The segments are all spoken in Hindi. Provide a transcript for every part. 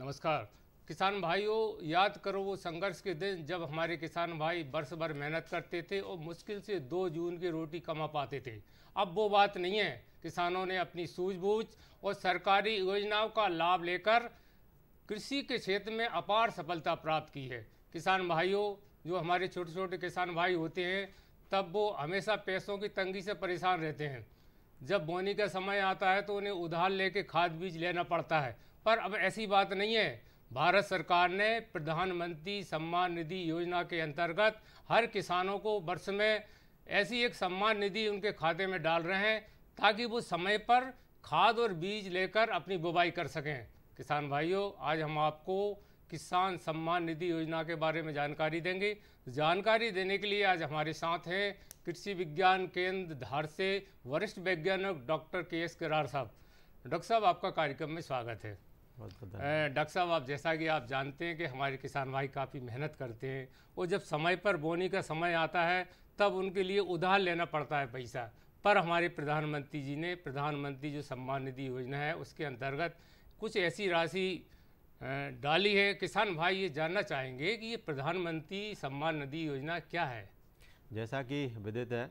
नमस्कार। किसान भाइयों, याद करो वो संघर्ष के दिन जब हमारे किसान भाई बरस भर मेहनत करते थे और मुश्किल से 2 जून की रोटी कमा पाते थे। अब वो बात नहीं है। किसानों ने अपनी सूझबूझ और सरकारी योजनाओं का लाभ लेकर कृषि के क्षेत्र में अपार सफलता प्राप्त की है। किसान भाइयों, जो हमारे छोटे छोटे किसान भाई होते हैं, तब वो हमेशा पैसों की तंगी से परेशान रहते हैं। जब बोनी का समय आता है तो उन्हें उधार लेके खाद बीज लेना पड़ता है। पर अब ऐसी बात नहीं है। भारत सरकार ने प्रधानमंत्री सम्मान निधि योजना के अंतर्गत हर किसानों को वर्ष में ऐसी एक सम्मान निधि उनके खाते में डाल रहे हैं, ताकि वो समय पर खाद और बीज लेकर अपनी बुवाई कर सकें। किसान भाइयों, आज हम आपको किसान सम्मान निधि योजना के बारे में जानकारी देंगे। जानकारी देने के लिए आज हमारे साथ हैं कृषि विज्ञान केंद्र धार से वरिष्ठ वैज्ञानिक डॉक्टर के.एस. किरार साहब। डॉक्टर साहब, आपका कार्यक्रम में स्वागत है। डॉक्टर साहब, आप जैसा कि आप जानते हैं कि हमारे किसान भाई काफ़ी मेहनत करते हैं और जब समय पर बोनी का समय आता है तब उनके लिए उधार लेना पड़ता है पैसा। पर हमारे प्रधानमंत्री जी ने प्रधानमंत्री जो सम्मान निधि योजना है उसके अंतर्गत कुछ ऐसी राशि डाली है। किसान भाई ये जानना चाहेंगे कि ये प्रधानमंत्री सम्मान निधि योजना क्या है। जैसा कि विदित है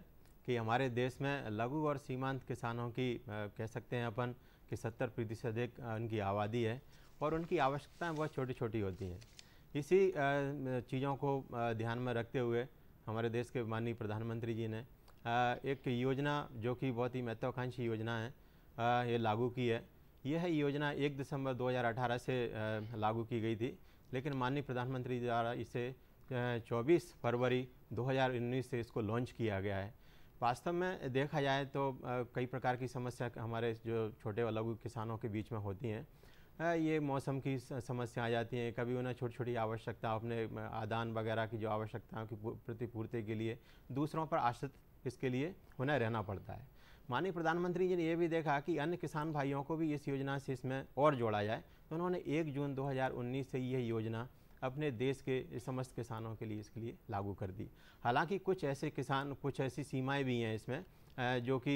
कि हमारे देश में लघु और सीमांत किसानों की कह सकते हैं अपन कि 70% अधिक उनकी आबादी है और उनकी आवश्यकताएं बहुत छोटी छोटी होती हैं। इसी चीज़ों को ध्यान में रखते हुए हमारे देश के माननीय प्रधानमंत्री जी ने एक योजना जो कि बहुत ही महत्वाकांक्षी योजना है ये लागू की है। यह योजना 1 दिसंबर 2018 से लागू की गई थी, लेकिन माननीय प्रधानमंत्री द्वारा इसे 24 फरवरी 2019 से इसको लॉन्च किया गया है। वास्तव में देखा जाए तो कई प्रकार की समस्या हमारे जो छोटे व लघु किसानों के बीच में होती हैं। ये मौसम की समस्या आ जाती हैं, कभी उन्हें छोटी छोटी आवश्यकता अपने आदान वगैरह की जो आवश्यकताओं की प्रतिपूर्ति के लिए दूसरों पर आश्रित इसके लिए उन्हें रहना पड़ता है। माननीय प्रधानमंत्री जी ने यह भी देखा कि अन्य किसान भाइयों को भी इस योजना से इसमें और जोड़ा जाए, तो उन्होंने 1 जून 2019 से यह योजना अपने देश के समस्त किसानों के लिए इसके लिए लागू कर दी। हालांकि कुछ ऐसी सीमाएं भी हैं इसमें जो कि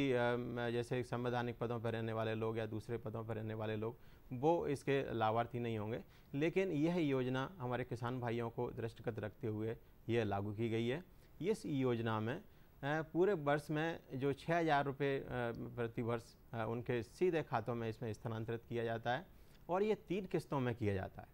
जैसे संवैधानिक पदों पर रहने वाले लोग या दूसरे पदों पर रहने वाले लोग वो इसके लाभार्थी नहीं होंगे, लेकिन यह योजना हमारे किसान भाइयों को दृष्टिगत रखते हुए यह लागू की गई है। इस योजना में पूरे वर्ष में जो 6,000 रुपये प्रति वर्ष उनके सीधे खातों में इसमें स्थानांतरित किया जाता है और ये 3 किस्तों में किया जाता है।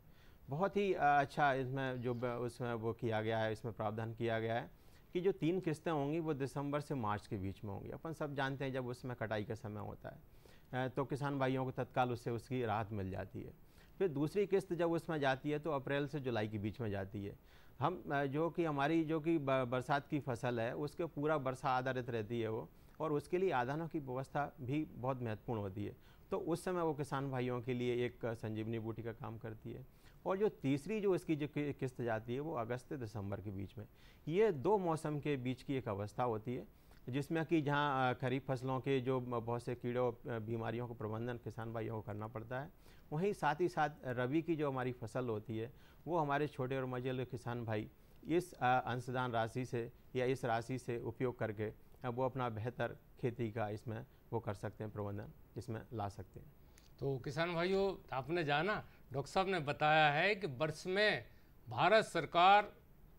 बहुत ही अच्छा इसमें जो उसमें वो किया गया है, इसमें प्रावधान किया गया है कि जो 3 किस्तें होंगी वो दिसंबर से मार्च के बीच में होंगी। अपन सब जानते हैं जब उसमें कटाई का समय होता है तो किसान भाइयों को तत्काल उससे उसकी राहत मिल जाती है। फिर दूसरी किस्त जब उसमें जाती है तो अप्रैल से जुलाई के बीच में जाती है। हम जो कि हमारी जो कि बरसात की फसल है उसके पूरा वर्षा आधारित रहती है वो, और उसके लिए आदानों की व्यवस्था भी बहुत महत्वपूर्ण होती है। तो उस समय वो किसान भाइयों के लिए एक संजीवनी बूटी का काम करती है। और जो तीसरी जो इसकी जो किस्त जाती है वो अगस्त से दिसंबर के बीच में, ये 2 मौसम के बीच की एक अवस्था होती है जिसमें कि जहाँ खरीफ फसलों के जो बहुत से कीड़ों बीमारियों को प्रबंधन किसान भाइयों को करना पड़ता है, वहीं साथ ही साथ रबी की जो हमारी फसल होती है वो हमारे छोटे और मझोले किसान भाई इस अंशदान राशि से या इस राशि से उपयोग करके वो अपना बेहतर खेती का इसमें वो कर सकते हैं, प्रबंधन इसमें ला सकते हैं। तो किसान भाइयों, आपने जाना डॉक्टर साहब ने बताया है कि वर्ष में भारत सरकार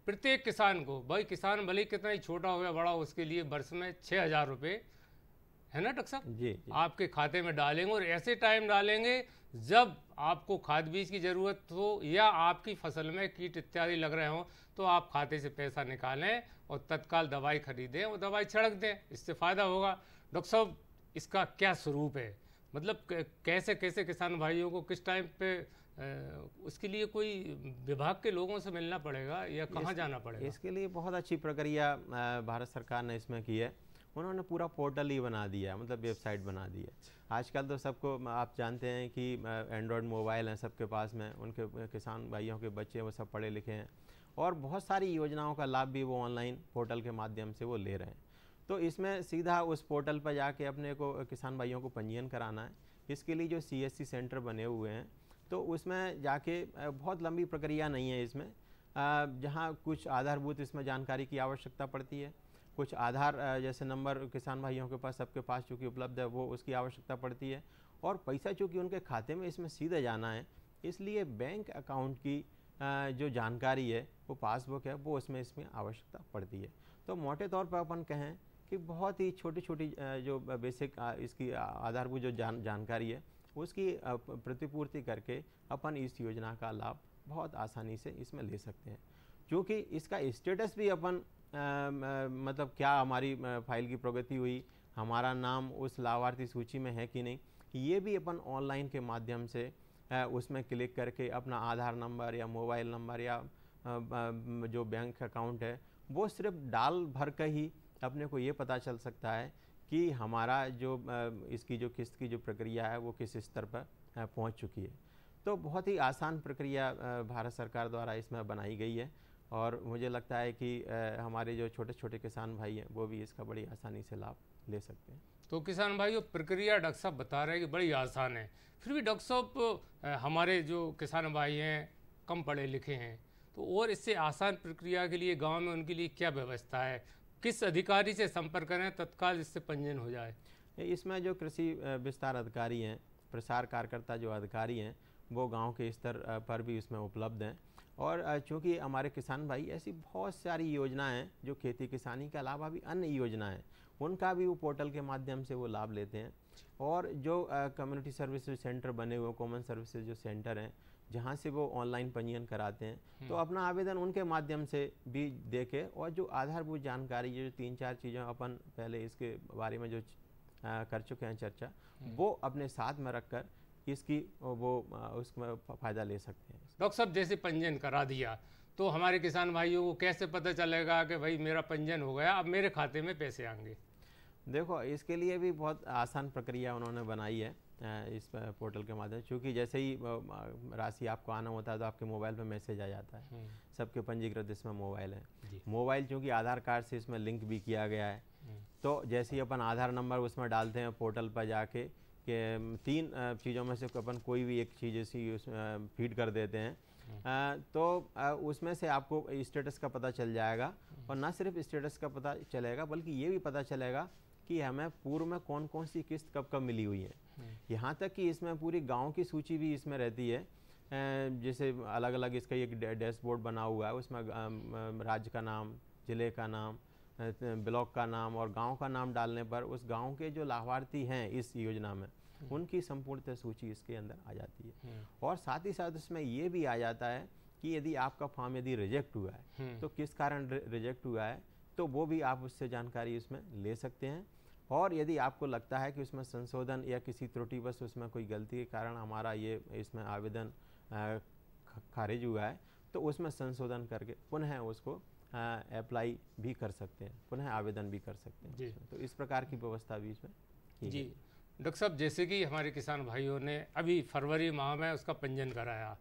प्रत्येक किसान को, भाई किसान भले कितना ही छोटा हो या बड़ा हो, उसके लिए वर्ष में 6,000 रुपये, है ना डॉक्टर साहब, जी। आपके खाते में डालेंगे। और ऐसे टाइम डालेंगे जब आपको खाद बीज की ज़रूरत हो या आपकी फसल में कीट इत्यादि लग रहे हों, तो आप खाते से पैसा निकालें और तत्काल दवाई खरीदें और दवाई छिड़क दें। इससे फ़ायदा होगा। डॉक्टर साहब, इसका क्या स्वरूप है? मतलब कैसे कैसे किसान भाइयों को किस टाइम पे उसके लिए कोई विभाग के लोगों से मिलना पड़ेगा या कहाँ जाना पड़ेगा? इसके लिए बहुत अच्छी प्रक्रिया भारत सरकार ने इसमें की है। उन्होंने पूरा पोर्टल ही बना दिया, मतलब वेबसाइट बना दी है। आजकल तो सबको आप जानते हैं कि एंड्रॉयड मोबाइल हैं सबके पास में, उनके किसान भाइयों के बच्चे वो सब पढ़े लिखे हैं और बहुत सारी योजनाओं का लाभ भी वो ऑनलाइन पोर्टल के माध्यम से वो ले रहे हैं। तो इसमें सीधा उस पोर्टल पर जाके अपने को किसान भाइयों को पंजीयन कराना है। इसके लिए जो CSC सेंटर बने हुए हैं तो उसमें जाके बहुत लंबी प्रक्रिया नहीं है इसमें, जहाँ कुछ आधारभूत इसमें जानकारी की आवश्यकता पड़ती है, कुछ आधार जैसे नंबर किसान भाइयों के पास सबके पास चूँकि उपलब्ध है वो उसकी आवश्यकता पड़ती है, और पैसा चूँकि उनके खाते में इसमें सीधे जाना है इसलिए बैंक अकाउंट की जो जानकारी है, वो पासबुक है, वो इसमें आवश्यकता पड़ती है। तो मोटे तौर पर अपन कहें कि बहुत ही छोटी छोटी जो बेसिक इसकी आधारभूत जो जानकारी है, उसकी प्रतिपूर्ति करके अपन इस योजना का लाभ बहुत आसानी से इसमें ले सकते हैं। क्योंकि इसका स्टेटस भी अपन मतलब क्या हमारी फाइल की प्रगति हुई, हमारा नाम उस लाभार्थी सूची में है कि नहीं, ये भी अपन ऑनलाइन के माध्यम से उसमें क्लिक करके अपना आधार नंबर या मोबाइल नंबर या जो बैंक अकाउंट है, वो सिर्फ डाल भर कर ही अपने को ये पता चल सकता है कि हमारा जो इसकी जो किस्त की जो प्रक्रिया है वो किस स्तर पर पहुंच चुकी है। तो बहुत ही आसान प्रक्रिया भारत सरकार द्वारा इसमें बनाई गई है और मुझे लगता है कि हमारे जो छोटे छोटे किसान भाई हैं वो भी इसका बड़ी आसानी से लाभ ले सकते हैं। तो किसान भाइयों, प्रक्रिया डॉक्टर साहब बता रहे हैं कि बड़ी आसान है, फिर भी डॉक्टर साहब हमारे जो किसान भाई हैं कम पढ़े लिखे हैं, तो और इससे आसान प्रक्रिया के लिए गांव में उनके लिए क्या व्यवस्था है, किस अधिकारी से संपर्क करें तत्काल इससे पंजीयन हो जाए? इसमें जो कृषि विस्तार अधिकारी हैं, प्रसार कार्यकर्ता जो अधिकारी हैं, वो गांव के स्तर पर भी इसमें उपलब्ध हैं। और चूँकि हमारे किसान भाई ऐसी बहुत सारी योजनाएं हैं जो खेती किसानी के अलावा भी अन्य योजनाएं, उनका भी वो पोर्टल के माध्यम से वो लाभ लेते हैं। और जो कम्युनिटी सर्विसेज सेंटर बने हुए, कॉमन सर्विसेज जो सेंटर हैं, जहाँ से वो ऑनलाइन पंजीयन कराते हैं, तो अपना आवेदन उनके माध्यम से भी देके, और जो आधारभूत जानकारी, जो 3-4 चीज़ें अपन पहले इसके बारे में जो कर चुके हैं चर्चा, वो अपने साथ में रखकर इसकी वो उसमें फ़ायदा ले सकते हैं। डॉक्टर साहब, जैसे पंजीयन करा दिया तो हमारे किसान भाइयों को कैसे पता चलेगा कि भाई मेरा पंजीयन हो गया, अब मेरे खाते में पैसे आएंगे? देखो, इसके लिए भी बहुत आसान प्रक्रिया उन्होंने बनाई है इस पोर्टल के माध्यम से। क्योंकि जैसे ही राशि आपको आना होता है तो आपके मोबाइल पे मैसेज आ जाता है। सबके पंजीकृत इसमें मोबाइल है, मोबाइल चूँकि आधार कार्ड से इसमें लिंक भी किया गया है, तो जैसे ही अपन आधार नंबर उसमें डालते हैं पोर्टल पर जाके कि 3 चीज़ों में से अपन कोई भी एक चीज़ ऐसी फीड कर देते हैं, तो उसमें से आपको स्टेटस का पता चल जाएगा। और ना सिर्फ स्टेटस का पता चलेगा, बल्कि ये भी पता चलेगा कि हमें पूर्व में कौन कौन सी किस्त कब कब मिली हुई है। यहाँ तक कि इसमें पूरी गांव की सूची भी इसमें रहती है। जैसे अलग अलग इसका एक डैशबोर्ड बना हुआ है, उसमें राज्य का नाम, ज़िले का नाम, ब्लॉक का नाम और गांव का नाम डालने पर उस गांव के जो लाभार्थी हैं इस योजना में, उनकी संपूर्ण सूची इसके अंदर आ जाती है। और साथ ही साथ इसमें ये भी आ जाता है कि यदि आपका फॉर्म यदि रिजेक्ट हुआ है तो किस कारण रिजेक्ट हुआ है, तो वो भी आप उससे जानकारी उसमें ले सकते हैं। और यदि आपको लगता है कि उसमें संशोधन या किसी त्रुटिवश उसमें कोई गलती के कारण हमारा ये इसमें आवेदन खारिज हुआ है, तो उसमें संशोधन करके पुनः उसको अप्लाई भी कर सकते हैं, पुनः आवेदन भी कर सकते हैं। तो इस प्रकार की व्यवस्था भी इसमें जी। डॉक्टर साहब, जैसे कि हमारे किसान भाइयों ने अभी फरवरी माह में उसका पंजीयन कराया,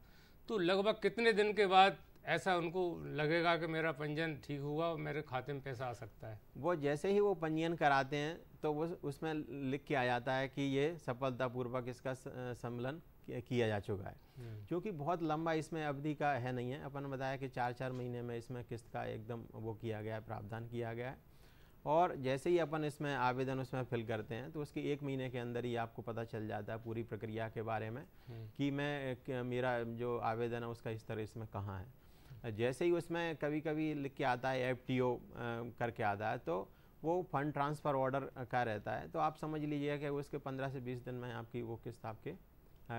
तो लगभग कितने दिन के बाद ऐसा उनको लगेगा कि मेरा पंजीयन ठीक हुआ और मेरे खाते में पैसा आ सकता है? वो जैसे ही वो पंजीयन कराते हैं तो वो उसमें लिख के आ जाता है कि ये सफलतापूर्वक इसका सम्मेलन किया जा चुका है। क्योंकि बहुत लंबा इसमें अवधि का है नहीं है, अपन बताया कि 4-4 महीने में इसमें किस्त का एकदम वो किया गया है, प्रावधान किया गया है। और जैसे ही अपन इसमें आवेदन उसमें फिल करते हैं तो उसके 1 महीने के अंदर ही आपको पता चल जाता है पूरी प्रक्रिया के बारे में कि मेरा जो आवेदन है उसका स्तर इसमें कहाँ है। जैसे ही उसमें कभी कभी लिख के आता है FTO करके आता है, तो वो फंड ट्रांसफ़र ऑर्डर का रहता है, तो आप समझ लीजिए कि उसके 15 से 20 दिन में आपकी वो किस्त आपके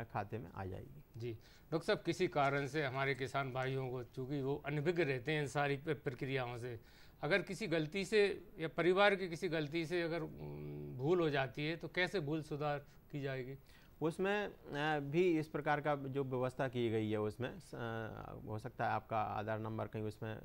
खाते में आ जाएगी। जी डॉक्टर साहब, किसी कारण से हमारे किसान भाइयों को, चूँकि वो अनभिज्ञ रहते हैं इन सारी प्रक्रियाओं से, अगर किसी गलती से या परिवार की किसी गलती से अगर भूल हो जाती है तो कैसे भूल सुधार की जाएगी? उसमें भी इस प्रकार का जो व्यवस्था की गई है, उसमें हो सकता है आपका आधार नंबर कहीं उसमें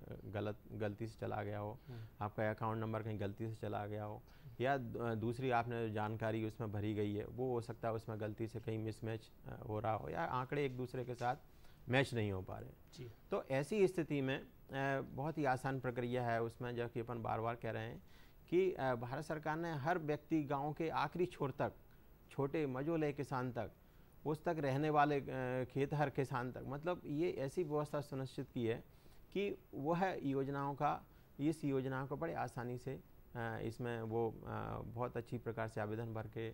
गलती से चला गया हो, आपका अकाउंट नंबर कहीं गलती से चला गया हो, या दूसरी आपने जानकारी उसमें भरी गई है वो हो सकता है उसमें गलती से कहीं मिसमैच हो रहा हो, या आंकड़े एक दूसरे के साथ मैच नहीं हो पा रहे। तो ऐसी स्थिति में बहुत ही आसान प्रक्रिया है उसमें, जो कि अपन बार बार कह रहे हैं कि भारत सरकार ने हर व्यक्ति गाँव के आखिरी छोर तक, छोटे मझोले किसान तक, उस तक रहने वाले खेतहर किसान तक, मतलब ये ऐसी व्यवस्था सुनिश्चित की है कि वह इस योजनाओं को बड़े आसानी से इसमें वो बहुत अच्छी प्रकार से आवेदन भर के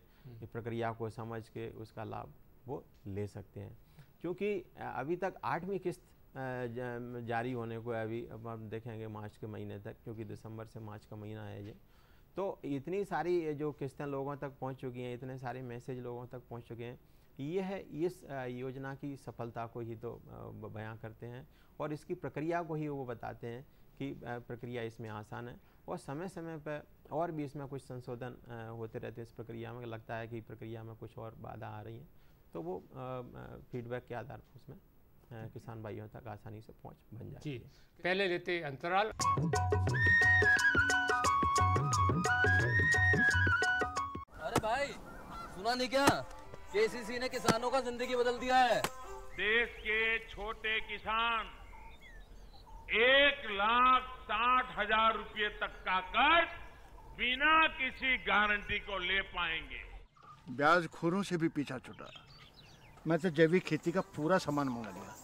प्रक्रिया को समझ के उसका लाभ वो ले सकते हैं। क्योंकि अभी तक 8वीं किस्त जारी होने को है। अभी अब हम देखेंगे मार्च के महीने तक, क्योंकि दिसंबर से मार्च का महीना है ये। तो इतनी सारी जो किस्तें लोगों तक पहुंच चुकी हैं, इतने सारे मैसेज लोगों तक पहुंच चुके हैं, ये है इस योजना की सफलता को ही तो बयां करते हैं और इसकी प्रक्रिया को ही वो बताते हैं कि प्रक्रिया इसमें आसान है और समय समय पर और भी इसमें कुछ संशोधन होते रहते हैं इस प्रक्रिया में। लगता है कि प्रक्रिया में कुछ और बाधा आ रही हैं, तो वो फीडबैक के आधार पर उसमें किसान भाइयों तक आसानी से पहुंच बन जाती है। पहले लेते अंतराल। अरे भाई, सुना नहीं क्या? केसीसी ने किसानों का जिंदगी बदल दिया है। देश के छोटे किसान 1,60,000 रुपये तक का कर्ज बिना किसी गारंटी को ले पाएंगे। ब्याज खोरों से भी पीछा छूटा। मैं तो जैविक खेती का पूरा सामान मंगा लिया।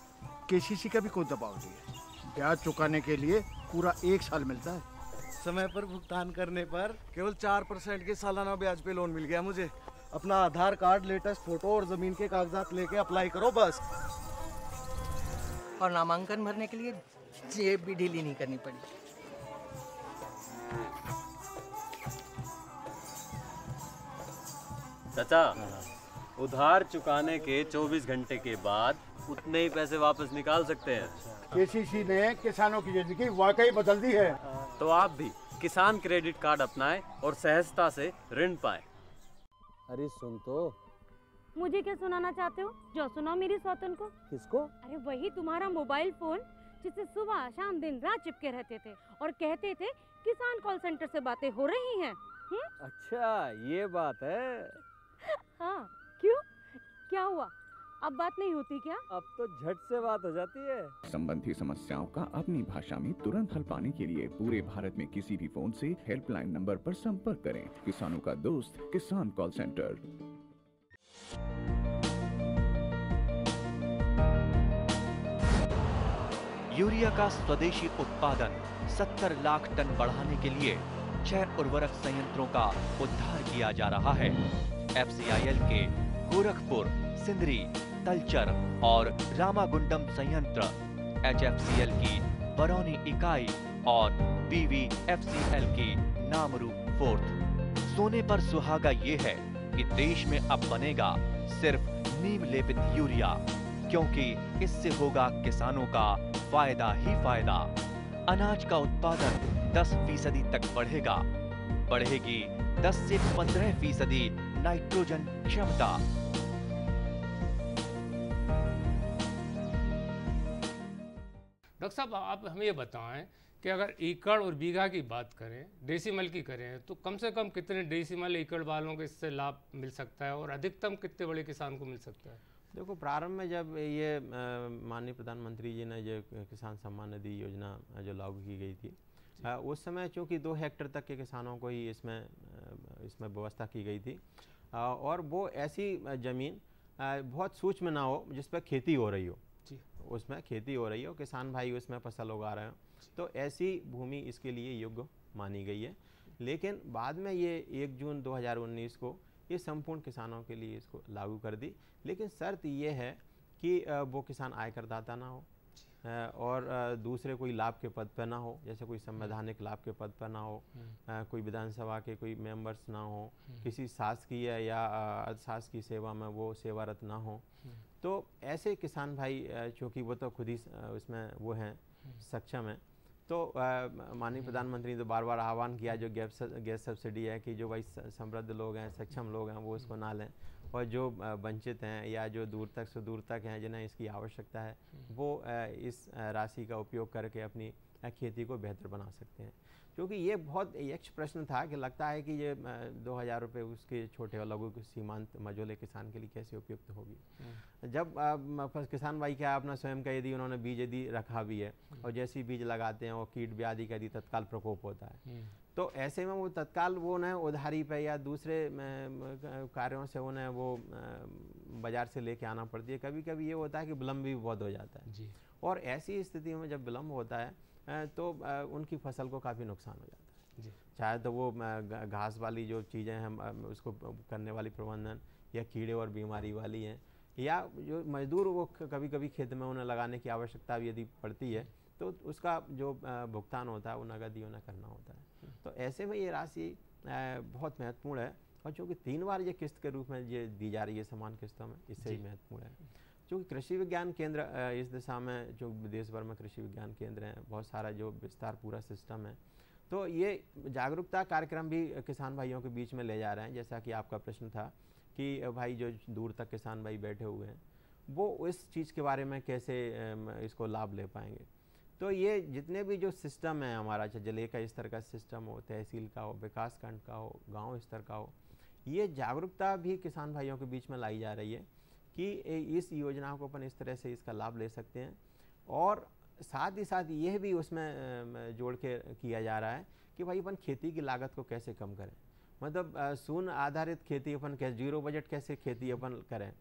केसीसी का भी कोई दबाव नहीं है। ब्याज चुकाने के लिए पूरा 1 साल मिलता है। समय पर भुगतान करने पर केवल 4% के सालाना ब्याज पे लोन मिल गया मुझे। अपना आधार कार्ड, लेटेस्ट फोटो और जमीन के कागजात लेके अप्लाई करो बस। और नामांकन भरने के लिए जेब भी ढीली नहीं करनी पड़ी। चाचा, उधार चुकाने के 24 घंटे के बाद उतने ही पैसे वापस निकाल सकते हैं। केसीसी ने किसानों की जिंदगी वाकई बदल दी है। तो आप भी किसान क्रेडिट कार्ड अपनाएं और सहजता से ऋण पाएं। अरे सुन तो। मुझे क्या सुनाना चाहते हो? जो सुनाओ मेरी सौतन को। किसको? अरे वही तुम्हारा मोबाइल फोन जिससे सुबह शाम दिन रात चिपके रहते थे और कहते थे किसान कॉल सेंटर से बातें हो रही हैं। अच्छा, ये बात है। हाँ, क्यों? क्या हुआ? अब बात नहीं होती क्या? अब तो झट से बात हो जाती है। संबंधी समस्याओं का अपनी भाषा में तुरंत हल पाने के लिए पूरे भारत में किसी भी फोन से हेल्पलाइन नंबर पर संपर्क करें। किसानों का दोस्त किसान कॉल सेंटर। यूरिया का स्वदेशी उत्पादन 70 लाख टन बढ़ाने के लिए 6 उर्वरक संयंत्रों का उद्धार किया जा रहा है। FCIL के गोरखपुर, सिंदरी, तलचर और रामागुंडम संयंत्र, HFCL की बरौनी इकाई और BVFCL की नामरू फोर्थ। सोने पर सुहागा ये है कि देश में अब बनेगा सिर्फ नीम लेपित यूरिया, क्योंकि इससे होगा किसानों का फायदा ही फायदा। अनाज का उत्पादन 10% तक बढ़ेगा। बढ़ेगी 10 से 15% नाइट्रोजन क्षमता। डॉक्टर साहब, आप हमें ये बताएं कि अगर एकड़ और बीघा की बात करें, डेसिमल की करें, तो कम से कम कितने डेसिमल एकड़ वालों को इससे लाभ मिल सकता है और अधिकतम कितने बड़े किसान को मिल सकता है? देखो, प्रारंभ में जब ये माननीय प्रधानमंत्री जी ने जो किसान सम्मान निधि योजना जो लागू की गई थी, उस समय चूँकि 2 हेक्टेयर तक के किसानों को ही इसमें व्यवस्था की गई थी और वो ऐसी ज़मीन बहुत सूक्ष्म ना हो जिस पर खेती हो रही हो, उसमें खेती हो रही हो, किसान भाई उसमें फसल उगा रहे हो, तो ऐसी भूमि इसके लिए योग्य मानी गई है। लेकिन बाद में ये 1 जून 2019 को ये संपूर्ण किसानों के लिए इसको लागू कर दी। लेकिन शर्त ये है कि वो किसान आयकरदाता ना हो और दूसरे कोई लाभ के पद पर ना हो, जैसे कोई संवैधानिक लाभ के पद पर ना हो, कोई विधानसभा के कोई मेंबर्स ना हो, किसी शासकीय या अर्धशासकीय सेवा में वो सेवारत ना हो। तो ऐसे किसान भाई, चूँकि वो तो खुद ही उसमें वो हैं, सक्षम हैं, तो माननीय प्रधानमंत्री ने तो बार बार आह्वान किया जो गैस सब्सिडी है कि जो भाई समृद्ध लोग हैं, सक्षम लोग हैं, वो उसको ना लें, और जो वंचित हैं या जो दूर तक से दूर तक हैं जिन्हें इसकी आवश्यकता है, वो इस राशि का उपयोग करके अपनी खेती को बेहतर बना सकते हैं। क्योंकि ये बहुत यक्ष प्रश्न था कि लगता है कि ये 2,000 रुपये उसके छोटे और लघु सीमांत मझोले किसान के लिए कैसे उपयुक्त होगी। जब किसान भाई क्या अपना स्वयं का यदि उन्होंने बीज यदि रखा भी है और जैसे बीज लगाते हैं वो कीट व्याधि का यदि तत्काल प्रकोप होता है, तो ऐसे में वो तत्काल वो उन्हें उधारी पे या दूसरे कार्यों से उन्हें वो बाज़ार से लेके आना पड़ती है। कभी कभी ये होता है कि विलम्ब भी बहुत हो जाता है जी। और ऐसी स्थितियों में जब विलम्ब होता है तो उनकी फसल को काफ़ी नुकसान हो जाता है जी। चाहे तो वो घास वाली जो चीज़ें हैं उसको करने वाली प्रबंधन या कीड़े और बीमारी वाली हैं, या जो मजदूर वो कभी कभी खेत में उन्हें लगाने की आवश्यकता भी यदि पड़ती है तो उसका जो भुगतान होता है वो नगद ही उन्हें करना होता है। तो ऐसे में ये राशि बहुत महत्वपूर्ण है, और चूँकि 3 बार ये किस्त के रूप में ये दी जा रही है समान किस्तों में, इससे ही महत्वपूर्ण है। चूँकि कृषि विज्ञान केंद्र इस दिशा में जो देश भर में कृषि विज्ञान केंद्र हैं, बहुत सारा जो विस्तार पूरा सिस्टम है, तो ये जागरूकता कार्यक्रम भी किसान भाइयों के बीच में ले जा रहे हैं। जैसा कि आपका प्रश्न था कि भाई जो दूर तक किसान भाई बैठे हुए हैं वो इस चीज़ के बारे में कैसे इसको लाभ ले पाएंगे। तो ये जितने भी जो सिस्टम है हमारा, चाहे जिले का स्तर का सिस्टम हो, तहसील का हो, विकास खंड का हो, गांव स्तर का हो, ये जागरूकता भी किसान भाइयों के बीच में लाई जा रही है कि इस योजना को अपन इस तरह से इसका लाभ ले सकते हैं। और साथ ही साथ यह भी उसमें जोड़ के किया जा रहा है कि भाई अपन खेती की लागत को कैसे कम करें, मतलब शून्य आधारित खेती अपन कैसे, जीरो बजट कैसे खेती अपन करें,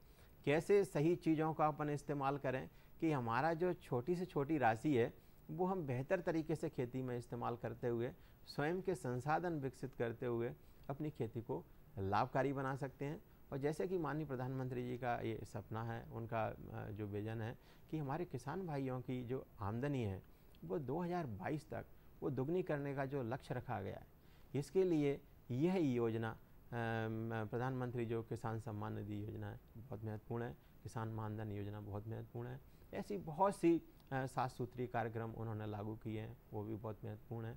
कैसे सही चीज़ों का अपन इस्तेमाल करें कि हमारा जो छोटी से छोटी राशि है वो हम बेहतर तरीके से खेती में इस्तेमाल करते हुए स्वयं के संसाधन विकसित करते हुए अपनी खेती को लाभकारी बना सकते हैं। और जैसे कि माननीय प्रधानमंत्री जी का ये सपना है, उनका जो विजन है कि हमारे किसान भाइयों की जो आमदनी है वो 2022 तक वो दुगनी करने का जो लक्ष्य रखा गया है, इसके लिए यह योजना प्रधानमंत्री जो किसान सम्मान निधि योजना है बहुत महत्वपूर्ण है, किसान मानधन योजना बहुत महत्वपूर्ण है। ऐसी बहुत सी 7 सूत्री कार्यक्रम उन्होंने लागू किए हैं, वो भी बहुत महत्वपूर्ण है।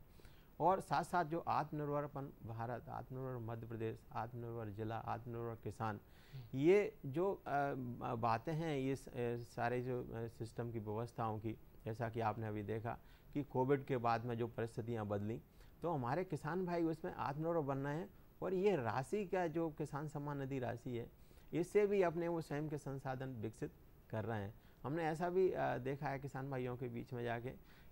और साथ साथ जो आत्मनिर्भरपन भारत, आत्मनिर्भर मध्य प्रदेश, आत्मनिर्भर जिला, आत्मनिर्भर किसान, ये जो बातें हैं, ये सारे जो सिस्टम की व्यवस्थाओं की, जैसा कि आपने अभी देखा कि कोविड के बाद में जो परिस्थितियाँ बदली तो हमारे किसान भाई उसमें आत्मनिर्भर बन रहे हैं। और ये राशि का जो किसान सम्मान निधि राशि है, इससे भी अपने वो स्वयं के संसाधन विकसित कर रहे हैं। हमने ऐसा भी देखा है किसान भाइयों के बीच में जाके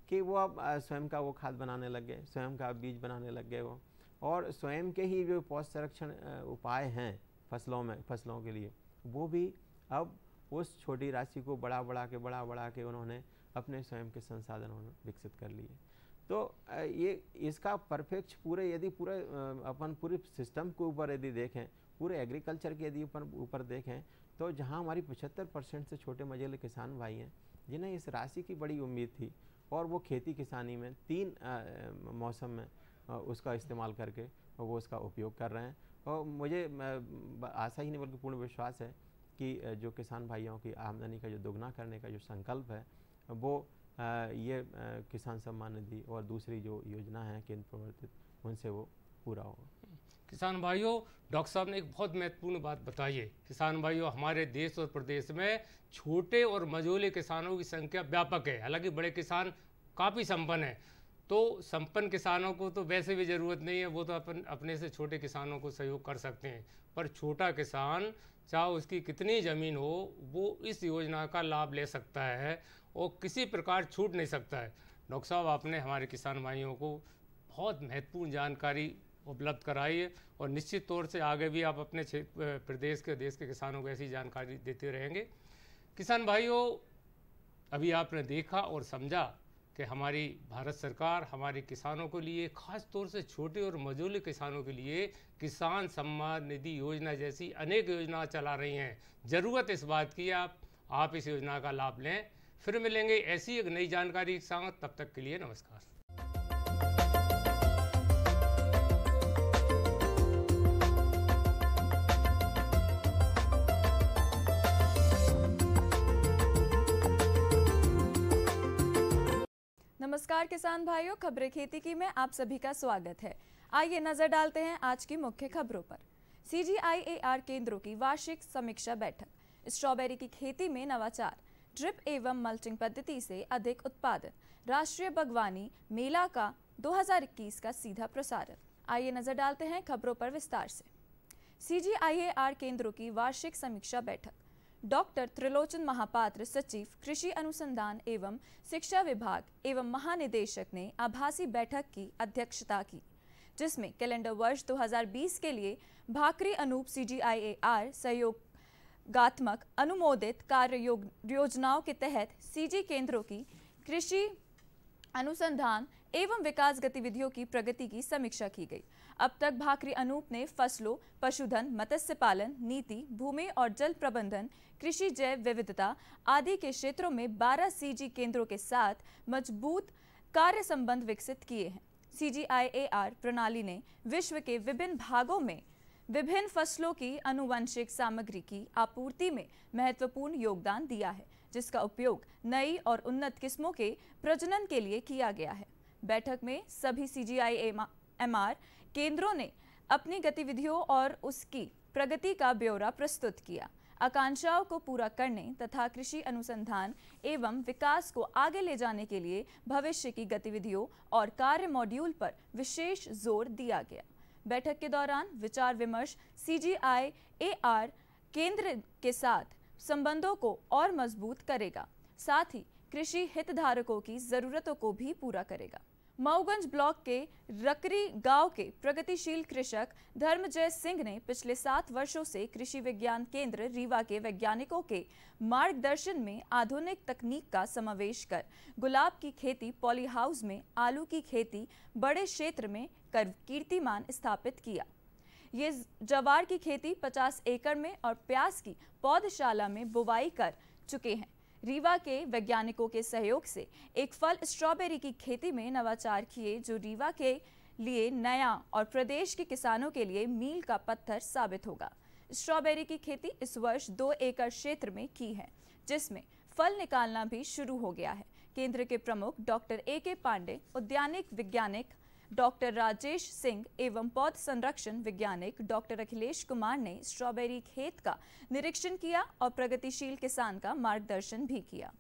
कि वो अब स्वयं का वो खाद बनाने लग गए, स्वयं का बीज बनाने लग गए वो, और स्वयं के ही जो पौध संरक्षण उपाय हैं फसलों के लिए, वो भी अब उस छोटी राशि को बढ़ा के उन्होंने अपने स्वयं के संसाधन विकसित कर लिए। तो ये इसका परफेक्ट पूरे अपन पूरे सिस्टम के ऊपर यदि देखें, पूरे एग्रीकल्चर के यदि अपन ऊपर देखें, तो जहां हमारी 75% से छोटे मझोले किसान भाई हैं जिन्हें इस राशि की बड़ी उम्मीद थी और वो खेती किसानी में 3 मौसम में उसका इस्तेमाल करके वो उसका उपयोग कर रहे हैं। और मुझे आशा ही नहीं बल्कि पूर्ण विश्वास है कि जो किसान भाइयों की आमदनी का जो दोगुना करने का जो संकल्प है वो ये किसान सम्मान निधि और दूसरी जो योजना है केंद्र प्रवर्तित, उनसे वो पूरा होगा। किसान भाइयों, डॉक्टर साहब ने एक बहुत महत्वपूर्ण बात बताई है। किसान भाइयों, हमारे देश और प्रदेश में छोटे और मझोले किसानों की संख्या व्यापक है। हालांकि बड़े किसान काफ़ी संपन्न हैं, तो संपन्न किसानों को तो वैसे भी ज़रूरत नहीं है, वो तो अपने से छोटे किसानों को सहयोग कर सकते हैं। पर छोटा किसान, चाहे उसकी कितनी ज़मीन हो, वो इस योजना का लाभ ले सकता है और किसी प्रकार छूट नहीं सकता है। डॉक्टर साहब, आपने हमारे किसान भाइयों को बहुत महत्वपूर्ण जानकारी उपलब्ध कराई है और निश्चित तौर से आगे भी आप अपने प्रदेश के, देश के किसानों को ऐसी जानकारी देते रहेंगे। किसान भाइयों, अभी आपने देखा और समझा कि हमारी भारत सरकार हमारे किसानों के लिए, खास तौर से छोटे और मझोले किसानों के लिए किसान सम्मान निधि योजना जैसी अनेक योजना चला रही हैं। ज़रूरत इस बात की आप इस योजना का लाभ लें। फिर मिलेंगे ऐसी एक नई जानकारी के साथ, तब तक के लिए नमस्कार। नमस्कार किसान भाइयों, खबरें खेती की में आप सभी का स्वागत है। आइए नजर डालते हैं आज की मुख्य खबरों पर। CGIAR केंद्रों की वार्षिक समीक्षा बैठक, स्ट्रॉबेरी की खेती में नवाचार, ड्रिप एवं मल्चिंग पद्धति से अधिक उत्पादन, राष्ट्रीय बागवानी मेला का 2021 का सीधा प्रसारण। आइए नजर डालते हैं खबरों पर विस्तार से। CGIAR केंद्रों की वार्षिक समीक्षा बैठक, डॉक्टर त्रिलोचन महापात्र, सचिव कृषि अनुसंधान एवं शिक्षा विभाग एवं महानिदेशक ने आभासी बैठक की अध्यक्षता की, जिसमें कैलेंडर वर्ष 2020 के लिए भाकरी अनूप CGIAR सहयोगात्मक अनुमोदित कार्य योजनाओं के तहत CG केंद्रों की कृषि अनुसंधान एवं विकास गतिविधियों की प्रगति की समीक्षा की गई। अब तक भाकरी अनूप ने फसलों, पशुधन, मत्स्य पालन, नीति, भूमि और जल प्रबंधन, कृषि, जैव विविधता आदि के क्षेत्रों में 12 सीजी केंद्रों के साथ मजबूत कार्य संबंध विकसित किए हैं। CGIAR प्रणाली ने विश्व के विभिन्न भागों में विभिन्न फसलों की आनुवंशिक सामग्री की आपूर्ति में महत्वपूर्ण योगदान दिया है, जिसका उपयोग नई और उन्नत किस्मों के प्रजनन के लिए किया गया है। बैठक में सभी CGIAR केंद्रों ने अपनी गतिविधियों और उसकी प्रगति का ब्यौरा प्रस्तुत किया। आकांक्षाओं को पूरा करने तथा कृषि अनुसंधान एवं विकास को आगे ले जाने के लिए भविष्य की गतिविधियों और कार्य मॉड्यूल पर विशेष जोर दिया गया। बैठक के दौरान विचार विमर्श CGIAR केंद्र के साथ संबंधों को और मजबूत करेगा, साथ ही कृषि हितधारकों की जरूरतों को भी पूरा करेगा। मऊगंज ब्लॉक के रकरी गांव के प्रगतिशील कृषक धर्मजय सिंह ने पिछले 7 वर्षों से कृषि विज्ञान केंद्र रीवा के वैज्ञानिकों के मार्गदर्शन में आधुनिक तकनीक का समावेश कर गुलाब की खेती पॉली हाउस में, आलू की खेती बड़े क्षेत्र में कर कीर्तिमान स्थापित किया। ये जवार की खेती 50 एकड़ में और प्याज की पौधशाला में बुवाई कर चुके हैं। रीवा के वैज्ञानिकों के सहयोग से एक फल स्ट्रॉबेरी की खेती में नवाचार किए, जो रीवा के लिए नया और प्रदेश के किसानों के लिए मील का पत्थर साबित होगा। स्ट्रॉबेरी की खेती इस वर्ष 2 एकड़ क्षेत्र में की है, जिसमें फल निकालना भी शुरू हो गया है। केंद्र के प्रमुख डॉक्टर AK पांडे, उद्यानिक वैज्ञानिक डॉक्टर राजेश सिंह एवं पौध संरक्षण वैज्ञानिक डॉक्टर अखिलेश कुमार ने स्ट्रॉबेरी खेत का निरीक्षण किया और प्रगतिशील किसान का मार्गदर्शन भी किया।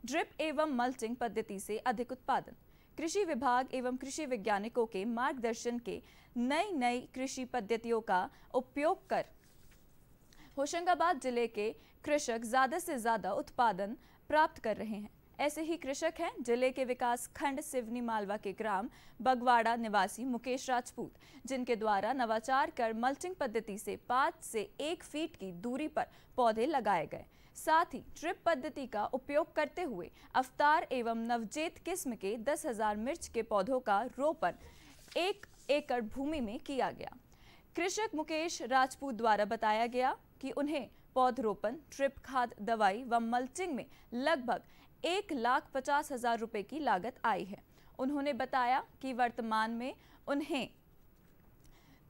ड्रिप एवं मल्चिंग पद्धति से अधिक उत्पादन। कृषि विभाग एवं कृषि वैज्ञानिकों के मार्गदर्शन के नई कृषि पद्धतियों का उपयोग कर होशंगाबाद जिले के कृषक ज्यादा से ज्यादा उत्पादन प्राप्त कर रहे हैं। ऐसे ही कृषक हैं जिले के विकास खंड सिवनी मालवा के ग्राम बगवाड़ा निवासी मुकेश राजपूत, जिनके द्वारा नवाचार कर मल्चिंग पद्धति से 5 से 1 फीट की दूरी पर पौधे लगाए गए। साथ ही ड्रिप पद्धति का उपयोग करते हुए अवतार एवं नवजेत किस्म के 10,000 मिर्च के पौधों का रोपण 1 एकड़ भूमि में किया गया। कृषक मुकेश राजपूत द्वारा बताया गया कि उन्हें पौधरोपण, ड्रिप खाद, दवाई व मल्चिंग में लगभग 1,50,000 रुपए की लागत आई है। उन्होंने बताया कि वर्तमान में उन्हें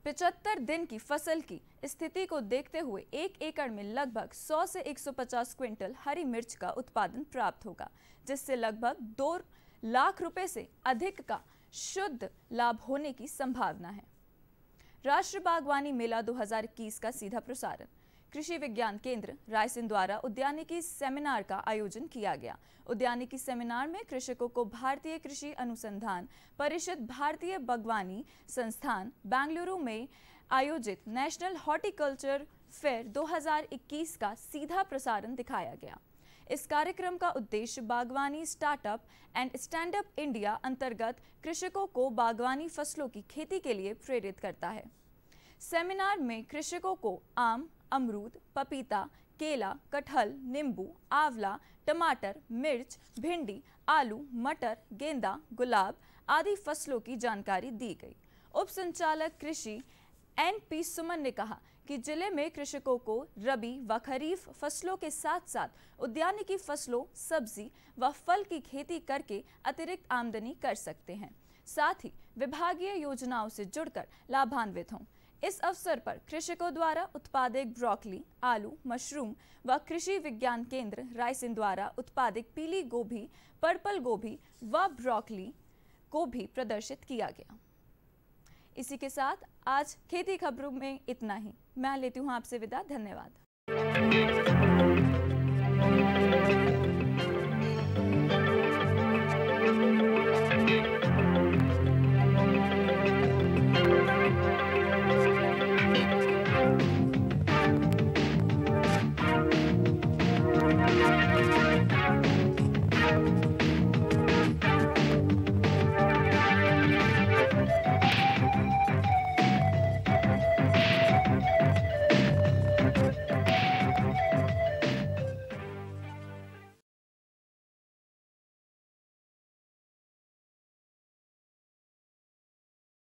75 दिन की फसल की स्थिति को देखते हुए 1 एकड़ में लगभग 100 से 150 क्विंटल हरी मिर्च का उत्पादन प्राप्त होगा, जिससे लगभग 2 लाख रुपए से अधिक का शुद्ध लाभ होने की संभावना है। राष्ट्रीय बागवानी मेला 2021 का सीधा प्रसारण। कृषि विज्ञान केंद्र रायसेन द्वारा उद्यानिकी सेमिनार का आयोजन किया गया। उद्यानिकी सेमिनार में कृषकों को भारतीय कृषि अनुसंधान परिषद, भारतीय बागवानी संस्थान बेंगलुरु में आयोजित नेशनल हॉर्टिकल्चर फेयर 2021 का सीधा प्रसारण दिखाया गया। इस कार्यक्रम का उद्देश्य बागवानी startup and stand up India अंतर्गत कृषकों को बागवानी फसलों की खेती के लिए प्रेरित करता है। सेमिनार में कृषकों को आम, अमरूद, पपीता, केला, कटहल, नींबू, आंवला, टमाटर, मिर्च, भिंडी, आलू, मटर, गेंदा, गुलाब आदि फसलों की जानकारी दी गई। उप संचालक कृषि NP सुमन ने कहा कि जिले में कृषकों को रबी व खरीफ फसलों के साथ साथ उद्यानिकी फसलों, सब्जी व फल की खेती करके अतिरिक्त आमदनी कर सकते हैं, साथ ही विभागीय योजनाओं से जुड़कर लाभान्वित हों। इस अवसर पर कृषकों द्वारा उत्पादित ब्रोकली, आलू, मशरूम व कृषि विज्ञान केंद्र रायसेन द्वारा उत्पादित पीली गोभी, पर्पल गोभी व ब्रोकली को भी प्रदर्शित किया गया। इसी के साथ आज खेती खबरों में इतना ही। मैं लेती हूँ आपसे विदा। धन्यवाद।